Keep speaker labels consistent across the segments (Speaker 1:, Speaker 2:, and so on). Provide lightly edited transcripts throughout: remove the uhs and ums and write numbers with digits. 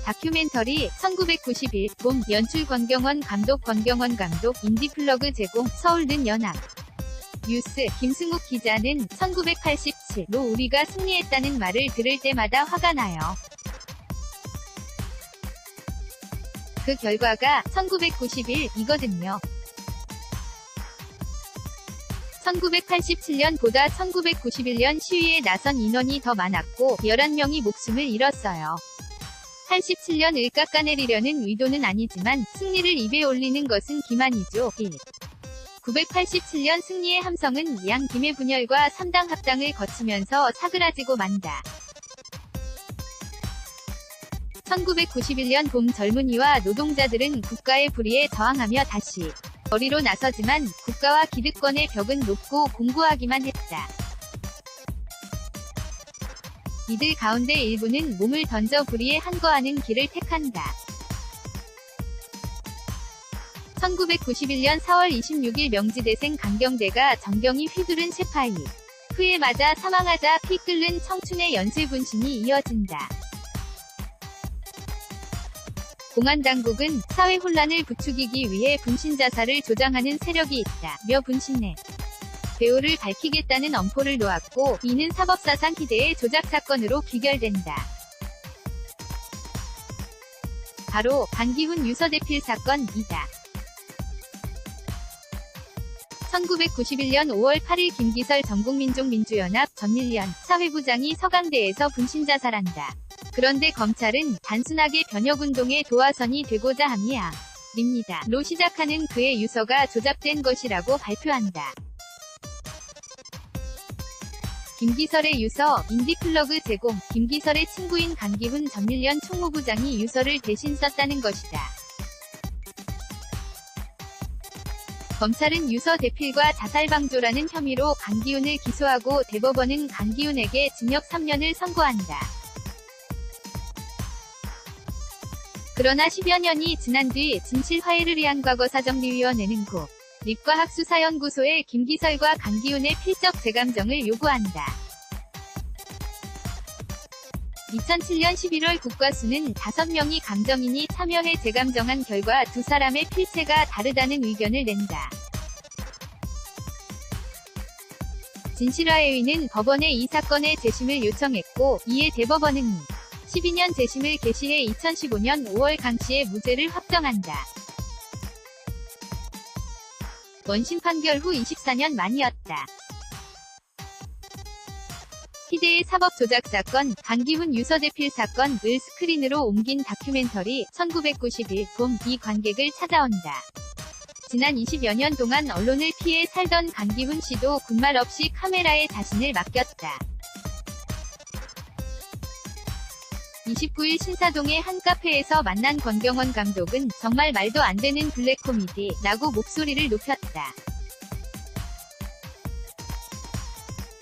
Speaker 1: 다큐멘터리 1991 봄 연출 권경원 감독 인디플러그 제공 서울는 연합 뉴스 김승욱 기자는 1987로 우리가 승리했다는 말을 들을 때마다 화가 나요. 그 결과가 1991이거든요. 1987년보다 1991년 시위에 나선 인원이 더 많았고 11명이 목숨을 잃었어요. 87년을 깎아내리려는 의도는 아니지만 승리를 입에 올리는 것은 기만이죠. 1. 987년 승리의 함성은 양 김의 분열과 3당 합당을 거치면서 사그라지고 만다. 1991년 봄 젊은이와 노동자들은 국가의 불의에 저항하며 다시 거리로 나서지만 국가와 기득권의 벽은 높고 공고하기만 했다. 이들 가운데 일부는 몸을 던져 불의에 항거하는 길을 택한다. 1991년 4월 26일 명지대생 강경대가 정경이 휘두른 세파이 후에 맞아 사망하자 피 끓는 청춘의 연쇄 분신이 이어진다. 공안당국은 사회 혼란을 부추기기 위해 분신 자살을 조장하는 세력이 있다며 분신의 배후를 밝히겠다는 엄포를 놓았고 이는 사법사상 희대의 조작 사건으로 귀결된다. 바로 강기훈 유서대필 사건이다. 1991년 5월 8일 김기설 전국민족민주연합 전밀련 사회부장이 서강대에서 분신자살한다. 그런데 검찰은 단순하게 변혁운동의 도화선이 되고자 함이야. 입니다. 로 시작하는 그의 유서가 조작된 것이라고 발표한다. 김기설의 유서, 인디플러그 제공, 김기설의 친구인 강기훈 전밀련 총무부장이 유서를 대신 썼다는 것이다. 검찰은 유서 대필과 자살방조라는 혐의로 강기훈을 기소하고 대법원은 강기훈에게 징역 3년을 선고한다. 그러나 10여 년이 지난 뒤 진실 화해를 위한 과거사정리위원회는 국립과학수사연구소에 김기설과 강기훈의 필적 재감정을 요구한다. 2007년 11월 국과수는 5명이 감정인이 참여해 재감정한 결과 두 사람의 필체가 다르다는 의견을 낸다. 진실화해위는 법원에 이 사건의 재심을 요청했고 이에 대법원은 12년 재심을 개시해 2015년 5월 강씨의 무죄를 확정한다. 원심 판결 후 24년 만이었다. 희대의 사법조작 사건, 강기훈 유서대필 사건을 스크린으로 옮긴 다큐멘터리 1991 봄 이 관객을 찾아온다. 지난 20여 년 동안 언론을 피해 살던 강기훈 씨도 군말 없이 카메라에 자신을 맡겼다. 29일 신사동의 한 카페에서 만난 권경원 감독은 정말 말도 안 되는 블랙 코미디라고 목소리를 높였다.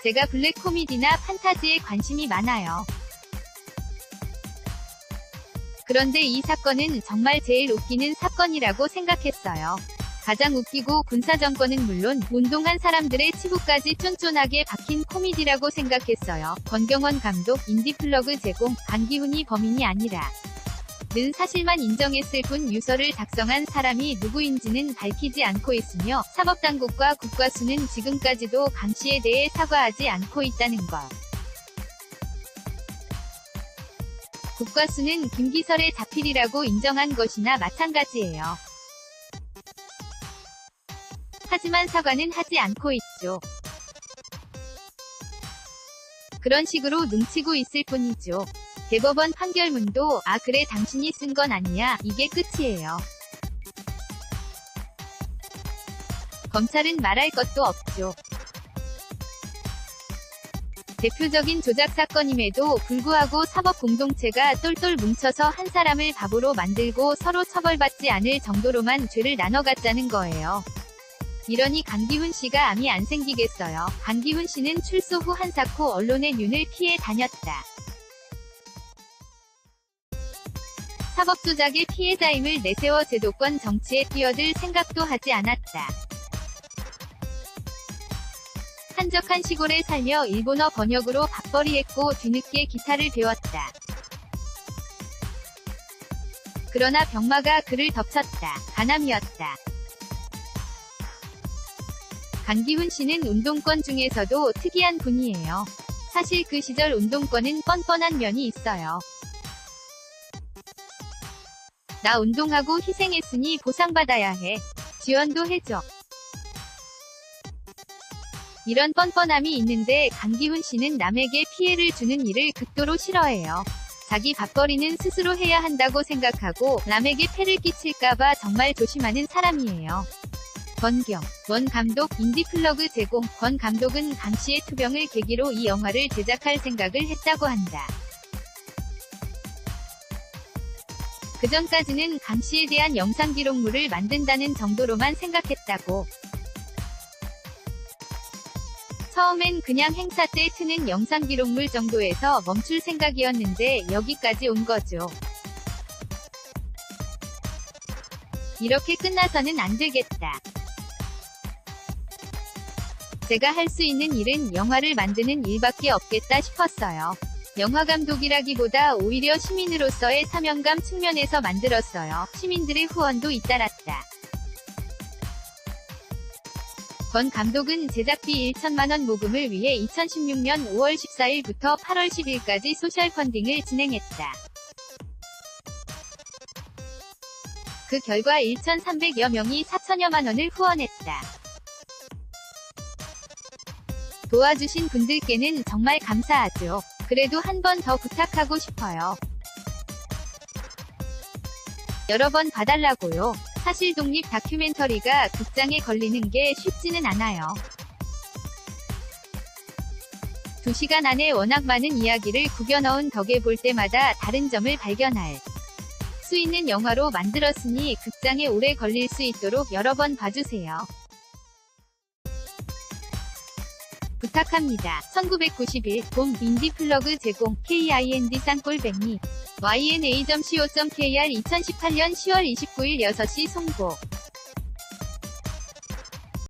Speaker 1: 제가 블랙 코미디나 판타지에 관심이 많아요. 그런데 이 사건은 정말 제일 웃기는 사건이라고 생각했어요. 가장 웃기고 군사정권은 물론 운동한 사람들의 치부까지 쫀쫀하게 박힌 코미디라고 생각했어요. 권경원 감독 인디플러그 제공 강기훈이 범인이 아니라 는 사실만 인정했을 뿐 유서를 작성한 사람이 누구인지는 밝히지 않고 있으며 사법당국과 국과수는 지금까지도 강씨에 대해 사과하지 않고 있다는 것. 국과수는 김기설의 자필이라고 인정한 것이나 마찬가지예요. 하지만 사과는 하지 않고 있죠. 그런 식으로 눈치고 있을 뿐이죠. 대법원 판결문도 아 그래 당신이 쓴 건 아니야 이게 끝이에요. 검찰은 말할 것도 없죠. 대표적인 조작 사건임에도 불구하고 사법 공동체가 똘똘 뭉쳐서 한 사람을 바보로 만들고 서로 처벌받지 않을 정도로만 죄를 나눠갔다는 거예요. 이러니 강기훈 씨가 암이 안 생기겠어요. 강기훈 씨는 출소 후 한사코 언론의 눈을 피해 다녔다. 사법조작의 피해자임을 내세워 제도권 정치에 뛰어들 생각도 하지 않았다. 한적한 시골에 살며 일본어 번역으로 밥벌이했고 뒤늦게 기타를 배웠다. 그러나 병마가 그를 덮쳤다. 가남이었다. 강기훈 씨는 운동권 중에서도 특이한 분이에요. 사실 그 시절 운동권은 뻔뻔한 면이 있어요. 나 운동하고 희생했으니 보상받아야 해. 지원도 해줘. 이런 뻔뻔함이 있는데 강기훈 씨는 남에게 피해를 주는 일을 극도로 싫어해요. 자기 밥벌이는 스스로 해야 한다고 생각하고 남에게 폐를 끼칠까봐 정말 조심하는 사람이에요. 권 감독 인디플러그 제공. 권 감독은 강 씨의 투병을 계기로 이 영화를 제작할 생각을 했다고 한다. 그전까지는 강 씨에 대한 영상 기록물을 만든다는 정도로만 생각했다고. 처음엔 그냥 행사 때 트는 영상 기록물 정도에서 멈출 생각이었는데 여기까지 온 거죠. 이렇게 끝나서는 안 되겠다. 제가 할 수 있는 일은 영화를 만드는 일밖에 없겠다 싶었어요. 영화감독이라기보다 오히려 시민으로서의 사명감 측면에서 만들었어요. 시민들의 후원도 잇따랐다. 권 감독은 제작비 1천만원 모금을 위해 2016년 5월 14일부터 8월 10일까지 소셜 펀딩을 진행했다. 그 결과 1,300여 명이 4천여만 원을 후원했다. 도와주신 분들께는 정말 감사하죠. 그래도 한 번 더 부탁하고 싶어요. 여러 번 봐달라고요. 사실 독립 다큐멘터리가 극장에 걸리는 게 쉽지는 않아요. 2시간 안에 워낙 많은 이야기를 구겨 넣은 덕에 볼 때마다 다른 점을 발견할 수 있는 영화로 만들었으니 극장에 오래 걸릴 수 있도록 여러 번 봐주세요. 부탁합니다. 1991 봄 인디플러그 제공 KIND 쌍골뱅이 YNA.co.kr 2018년 10월 29일 6시 송고